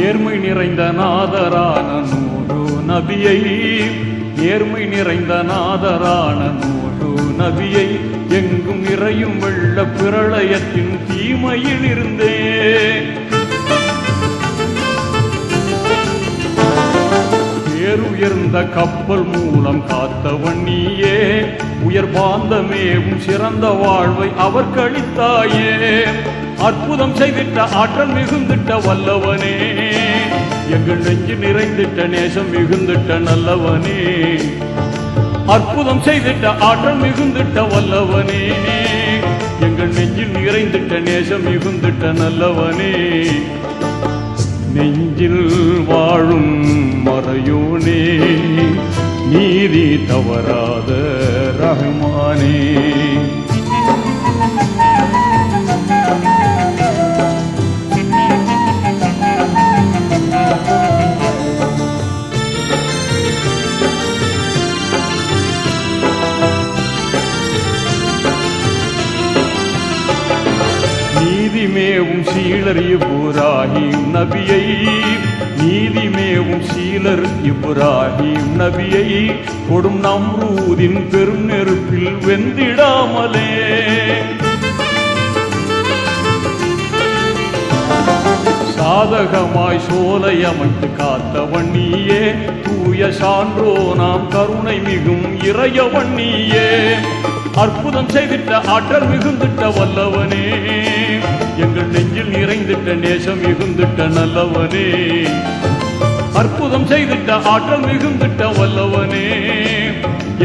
நேர்மை நிறைந்த நாதரான நூறு நபியை, நேர்மை நிறைந்த நாதரான நூறு நபியை, எங்கும் நிறையும் வெள்ள பிரளயத்தின் தீமையில் இருந்தே உயர்ந்த கப்பல் மூலம் காத்தவன் நீயே, உயர் பாந்தமேவும் சிறந்த வாழ்வை அவர் கழித்தாயே. அற்புதம் செய்திட்ட ஆற்றல் மிகுந்திட்ட வல்லவனே, எங்கள் நெஞ்சு நிறைந்திட்ட நேசம் மிகுந்திட்ட நல்லவனே. அற்புதம் செய்திட்ட ஆற்றல் மிகுந்திட்ட வல்லவனே, எங்கள் நெஞ்சில் நிறைந்திட்ட நேசம் மிகுந்திட்ட நல்லவனே. நெஞ்சில் வாழும் மறையோனே, நீதி தவறாத ரஹ்மானே. நீதிமேவும் சீலர் இப்ராஹிம் நபியை, நீதிமேவும் சீலர் இப்ராஹிம் நபியை, கொடும் நம்ரூதின் பெரும் நெருப்பில் வெந்திடாமலே. சாதகமாய் சோலை அமைத்து காத்தவன் நீயே, தூய சான்றோ நாம் கருணை மிகும் இறையவன் நீயே. அற்புதம் செய்திட்ட ஆற்றல் மிகுந்திட்ட வல்லவனே, எங்கள் நெஞ்சில் நிறைந்திட்ட நேசம் மிகுந்திட்ட நல்லவனே. அற்புதம் செய்திட்ட ஆற்றல் மிகுந்திட்ட வல்லவனே,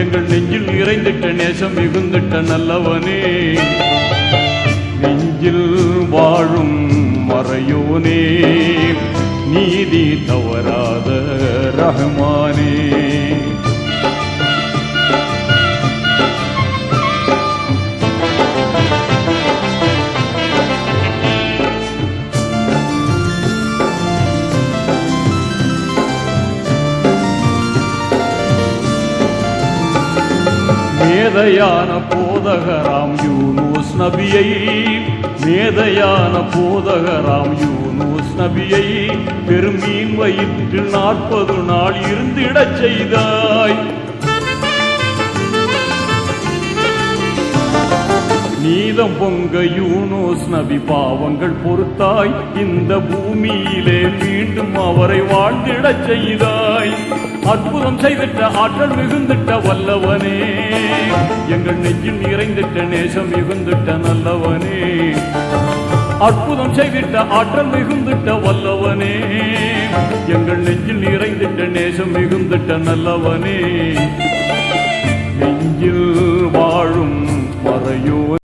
எங்கள் நெஞ்சில் நிறைந்திட்ட நேசம் மிகுந்திட்ட நல்லவனே. நெஞ்சில் வாழும் மறையோனே, நீதி தவறாத ரஹ்மானே. மேதையான போதகராம் யூனுஸ் நபியை, மேதையான போதகராம் யூனுஸ் நபியை, பெருமீன் வயிற்றில் 40 நாள் இருந்திடச் செய்தாய். நீதம் பொங்க யூனுஸ் நபி பாவங்கள் பொறுத்தாய், இந்த பூமியிலே மீண்டும் அவரை வாழ்ந்திடச் செய்தாய். அற்புதம் செய்திட்ட ஆற்றல் மிகுந்திட்ட வல்லவனே, எங்கள் நெஞ்சில் நிறைந்திட்ட நேசம் மிகுந்திட்ட நல்லவனே. அற்புதம் செய்திட்ட ஆற்றல் மிகுந்திட்ட வல்லவனே, எங்கள் நெஞ்சில் நிறைந்திட்ட நேசம் மிகுந்திட்ட நல்லவனே.